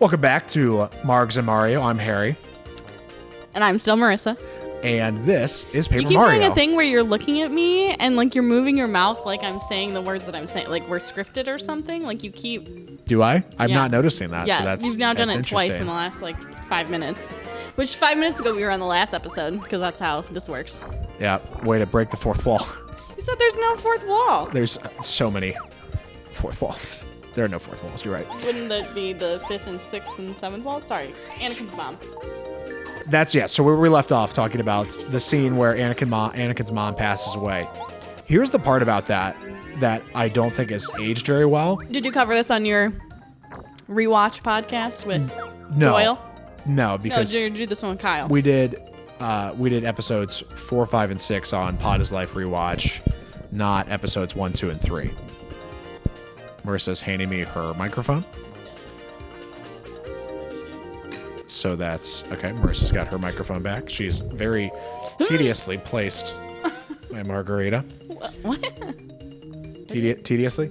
Welcome back to Margs and Mario. I'm Harry. And I'm still Marissa. And this is Paper You keep Mario. doing a thing where you're looking at me and like you're moving your mouth like I'm saying the words that I'm saying, like we're scripted or something. Like you keep. Do I? I'm Yeah. not noticing that. Yeah, So that's you've now done that's it twice interesting. in the last like 5 minutes. Which 5 minutes ago we were on the last episode because that's how this works. Yeah, way to break the fourth wall. You said there's no fourth wall. There's so many fourth walls. There are no fourth walls. You're right. Wouldn't that be the fifth and sixth and seventh wall? Sorry, Anakins Mom. That's So where we left off talking about the scene where Anakins mom passes away. Here's the part about that I don't think is aged very well. Did you cover this on your rewatch podcast with No. Doyle? No, because No, did you do this one with Kyle? we did episodes 4, 5, and 6 on Pod is Life rewatch, not episodes 1, 2, and 3. Marissa's handing me her microphone. So that's okay. Marissa's got her microphone back. She's very tediously placed my margarita. What? Tediously?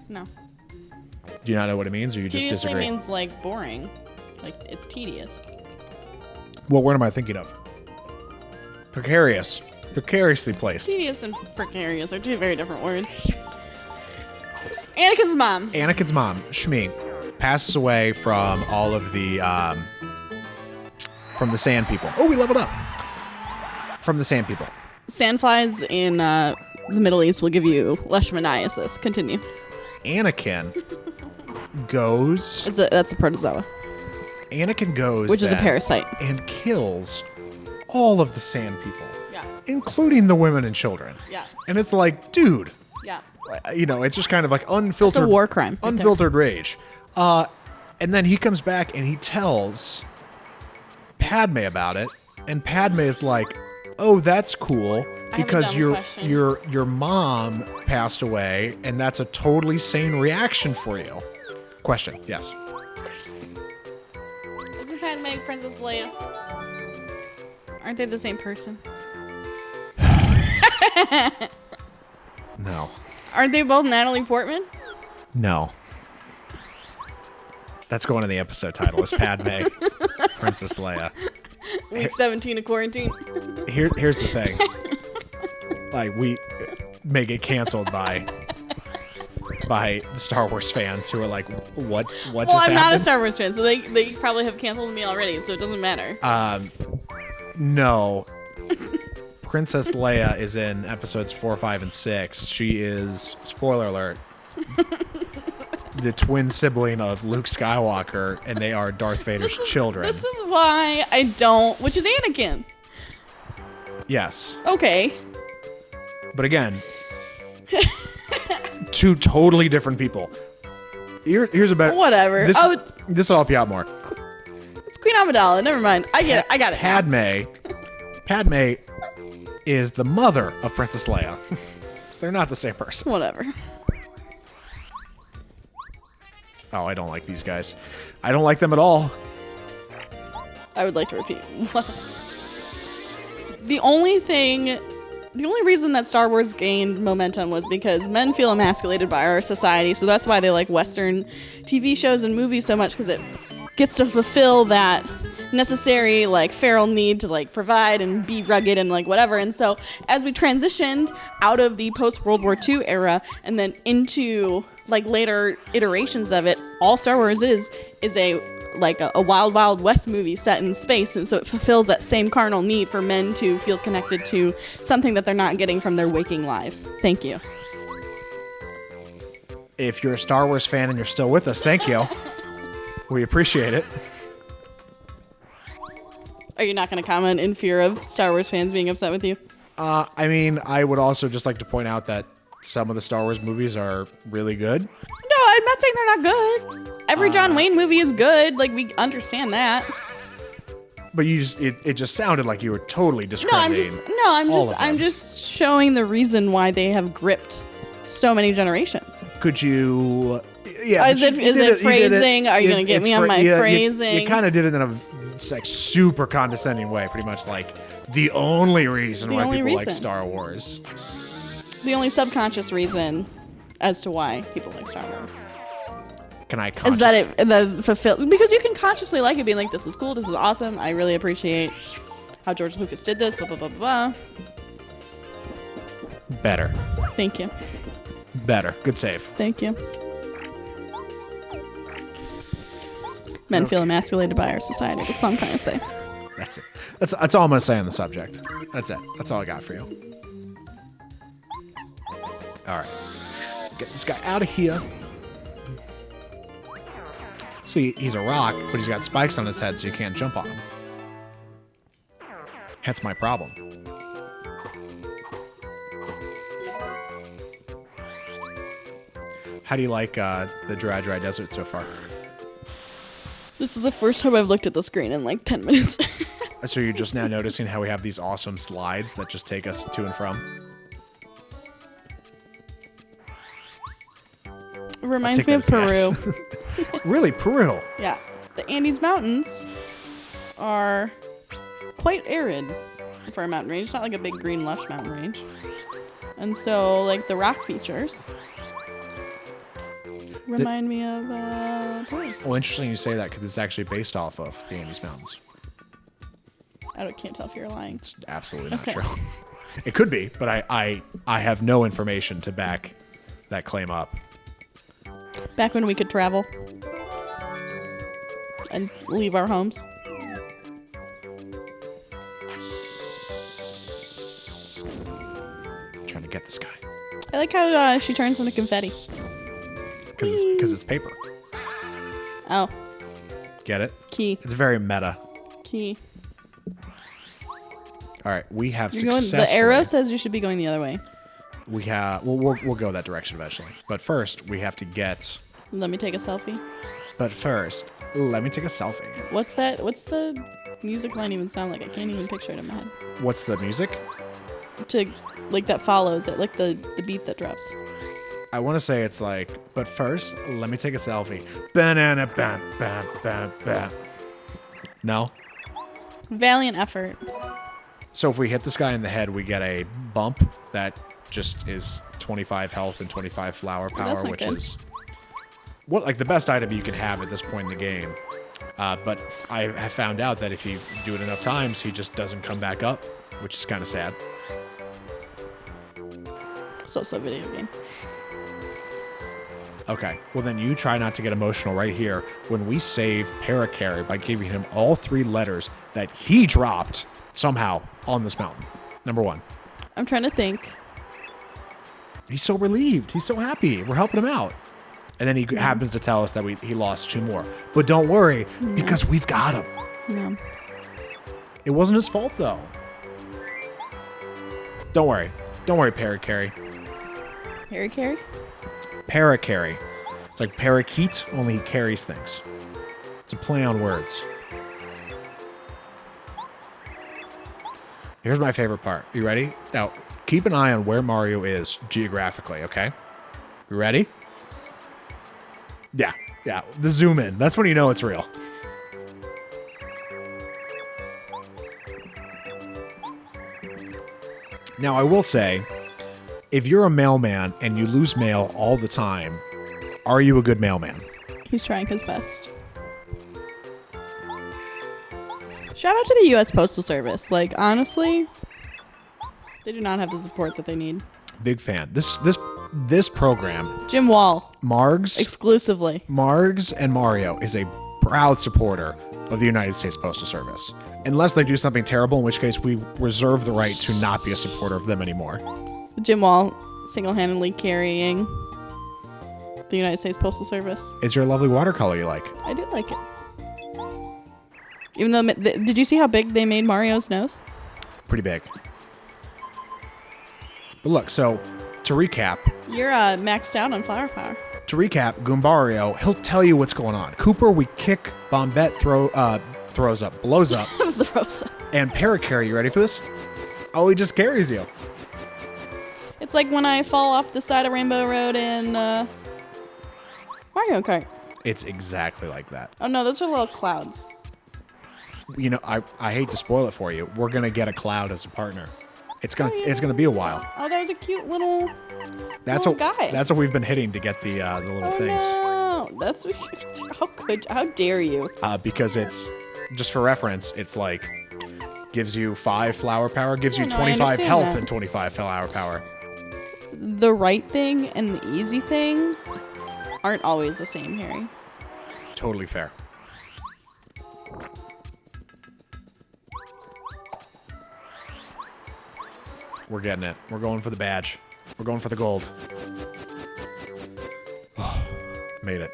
No. Do you not know what it means, or you just Tediously disagree? means like boring. Like it's tedious. What word am I thinking of? Precarious. Precariously placed. Tedious and precarious are two very different words. Anakin's mom. Anakin's mom, Shmi, passes away from all of the from the sand people. Oh, we leveled up. From the sand people. Sandflies in the Middle East will give you leishmaniasis. Continue. Anakin goes. That's a protozoa, Anakin goes, which is a then parasite. and kills all of the sand people, Yeah. including the women and children. Yeah. And it's like, dude, Yeah. it's just kind of like unfiltered. It's a war crime right there. Unfiltered rage. And then he comes back and he tells Padme about it, and Padme is like, "Oh, that's cool because dumb question. your mom passed away, and that's a totally sane reaction for you." Question? Yes. Isn't Padme Princess Leia? Aren't they the same person? No. Aren't they both Natalie Portman? No. That's going in the episode title. Is Padme Princess Leia? Week 17 of quarantine. Here's the thing. Like, we may get canceled by the Star Wars fans who are like, what just Well, I'm happened? not a Star Wars fan, so they probably have canceled me already, so it doesn't matter. No. Princess Leia is in episodes 4, 5, and 6. She is, spoiler alert, the twin sibling of Luke Skywalker, and they are Darth Vader's children. This is why I don't, which is Anakin. Yes. Okay. But again, two totally different people. Here's a better... Whatever. This will help you out more. It's Queen Amidala. Never mind. I get it. I got it. Padme is the mother of Princess Leia. So they're not the same person. Whatever. Oh, I don't like these guys. I don't like them at all. I would like to repeat. The only reason that Star Wars gained momentum was because men feel emasculated by our society, so that's why they like Western TV shows and movies so much, because it gets to fulfill that necessary like feral need to like provide and be rugged and like whatever. And so as we transitioned out of the post World War II era and then into like later iterations of it, all Star Wars is a Wild Wild West movie set in space, and so it fulfills that same carnal need for men to feel connected to something that they're not getting from their waking lives. Thank you. If you're a Star Wars fan and you're still with us, thank you. We appreciate it. Are you not going to comment in fear of Star Wars fans being upset with you? I mean, I would also just like to point out that some of the Star Wars movies are really good. No, I'm not saying they're not good. Every John Wayne movie is good. Like, we understand that. But it just sounded like you were totally discrediting. I'm just showing the reason why they have gripped so many generations. Could you? Yeah. Is it phrasing? Are you going to get me on my phrasing? You kind of did it in a like super condescending way, pretty much like the only reason why people like Star Wars. The only subconscious reason as to why people like Star Wars. can I Is that it? That's fulfilled because you can consciously like it, being like, "This is cool. This is awesome. I really appreciate how George Lucas did this." Blah blah blah blah. Better. Thank you. Better. Good save. Thank you. Men feel emasculated by our society. That's all I'm trying to say. That's it. That's all I'm gonna say on the subject. That's it. That's all I got for you. All right. Get this guy out of here. See, he's a rock, but he's got spikes on his head, so you can't jump on him. That's my problem. How do you like the dry desert so far? This is the first time I've looked at the screen in like 10 minutes. So you're just now noticing how we have these awesome slides that just take us to and from? It reminds me of Peru. Really, Peru? Yeah. The Andes Mountains are quite arid for a mountain range. It's not like a big green lush mountain range. And so like the rock features remind me of Peru. Well, interesting you say that because it's actually based off of the Andes Mountains. Can't tell if you're lying. It's absolutely not true. It could be, but I have no information to back that claim up. Back when we could travel and leave our homes. Trying to get this guy. I like how she turns into confetti. Because it's paper. Oh. Get it? Key. It's very meta. Key. All right, we have You're successfully... The arrow says you should be going the other way. We have... We'll go that direction eventually. But first, we have to get... Let me take a selfie. But first, let me take a selfie. What's that? What's the music line even sound like? I can't even picture it in my head. What's the music? Like that follows it, like the beat that drops. I want to say it's like, but first, let me take a selfie. Banana, bam, bam, bam, bam. No? Valiant effort. So if we hit this guy in the head, we get a bump that just is 25 health and 25 flower power, which is like the best item you can have at this point in the game. But I have found out that if you do it enough times, he just doesn't come back up, which is kind of sad. So video game. Okay, well then you try not to get emotional right here when we save Parakarry by giving him all 3 letters that he dropped somehow on this mountain. Number 1. I'm trying to think. He's so relieved. He's so happy. We're helping him out. And then he happens to tell us that he lost 2 more. But don't worry, because we've got him. No. It wasn't his fault, though. Don't worry. Don't worry, Pericary. Pericary? Parakarry. It's like parakeet, only he carries things. It's a play on words. Here's my favorite part. You ready? Now, keep an eye on where Mario is geographically, okay? You ready? Yeah. The zoom in. That's when you know it's real. Now, I will say, if you're a mailman and you lose mail all the time, are you a good mailman? He's trying his best. Shout out to the U.S. Postal Service. Like, honestly, they do not have the support that they need. Big fan. This program, Jim Wall, Margs and Mario is a proud supporter of the United States Postal Service. Unless they do something terrible, in which case we reserve the right to not be a supporter of them anymore. Jim Wall single-handedly carrying the United States Postal Service. Is your lovely watercolor you like? I do like it. Even though, did you see how big they made Mario's nose? Pretty big. But look, so to recap. You're maxed out on flower power. To recap, Goombario, he'll tell you what's going on. Cooper, we kick. Bombette blows up. Throws up. And Parakarry, you ready for this? Oh, he just carries you. It's like when I fall off the side of Rainbow Road in Mario Kart. It's exactly like that. Oh no, those are little clouds. You know, I hate to spoil it for you. We're gonna get a cloud as a partner. It's gonna be a while. Oh, that was a cute little guy. That's what we've been hitting to get the little things. No. That's how dare you? Because it's just for reference. It's like gives you 5 flower power, gives you No, I 25 understand health that. and 25 flower power. The right thing and the easy thing aren't always the same, Harry. Totally fair. We're getting it. We're going for the badge. We're going for the gold. Oh, made it.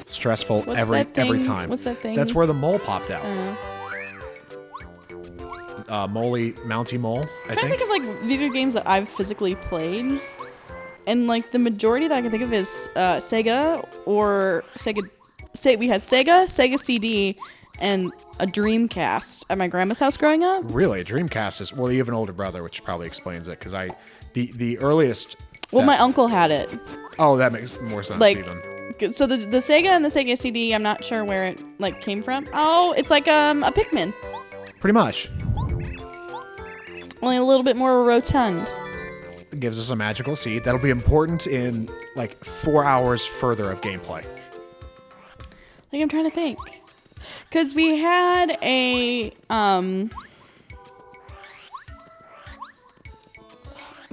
Stressful What's every that thing? time. What's that thing? That's where the mole popped out. Mounty mole, I I'm trying to think of like video games that I've physically played, and like the majority that I can think of is Sega or Sega. We had Sega CD, and a Dreamcast at my grandma's house growing up. Really, Dreamcast is well. You have an older brother, which probably explains it. Because the earliest. Well, my uncle had it. Oh, that makes more sense. Like, even. so the Sega and the Sega CD, I'm not sure where it like came from. Oh, it's like a Pikmin, Pretty much. only a little bit more rotund. It gives us a magical seed that'll be important in like 4 hours further of gameplay. Like, I'm trying to think. Because we had a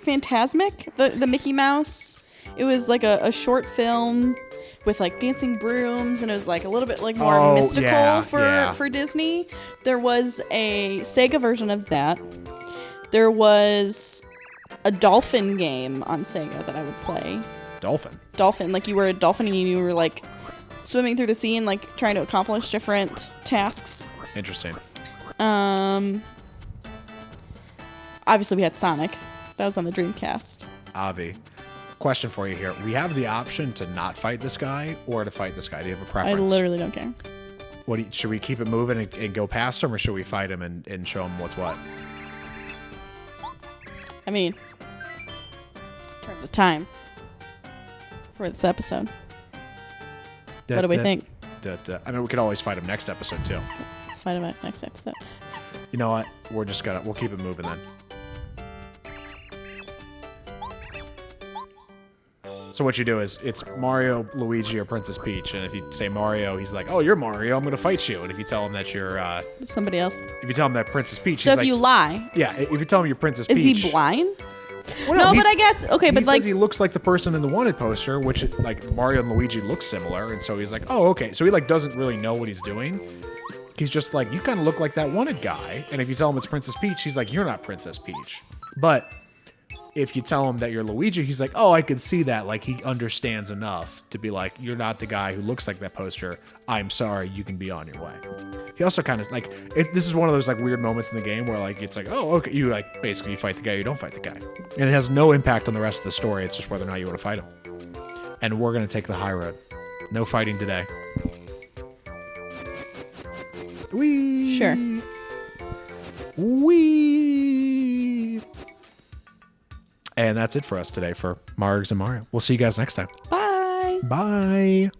Phantasmic, the Mickey Mouse. It was like a short film with like dancing brooms, and it was like a little bit like more mystical for Disney. There was a Sega version of that. There was a dolphin game on Sega that I would play. Dolphin, like you were a dolphin and you were like swimming through the sea and like trying to accomplish different tasks. Interesting. Obviously we had Sonic. That was on the Dreamcast. Avi, question for you here. We have the option to not fight this guy or to fight this guy. Do you have a I preference? literally don't care. Should we keep it moving and go past him, or should we fight him and show him what's what? I mean, in terms of time for this episode, what do we think? I mean, we could always fight him next episode too. Let's fight about next episode. You know what? We'll keep it moving then. So what you do is it's Mario, Luigi, or Princess Peach, and if you say Mario, he's like, "Oh, you're Mario. I'm gonna fight you." And if you tell him that you're Somebody else. if you tell him that Princess Peach, So he's if like, you lie, yeah. If you tell him you're Princess is Peach, he blind? Well, No, but he's- I guess okay. But he like, says he looks like the person in the wanted poster, which like Mario and Luigi look similar, and so he's like, "Oh, okay." So he like doesn't really know what he's doing. He's just like, "You kind of look like that wanted guy." And if you tell him it's Princess Peach, he's like, "You're not Princess Peach." But if you tell him that you're Luigi, he's like, "Oh, I could see that." Like he understands enough to be like, "You're not the guy who looks like that poster. I'm sorry. You can be on your way." He also kind of like this is one of those like weird moments in the game where like it's like, "Oh, okay." You like basically you fight the guy, you don't fight the guy, and it has no impact on the rest of the story. It's just whether or not you want to fight him. And we're gonna take the high road. No fighting today. Wee. sure. Wee. And that's it for us today for Margs and Mario. We'll see you guys next time. Bye. Bye.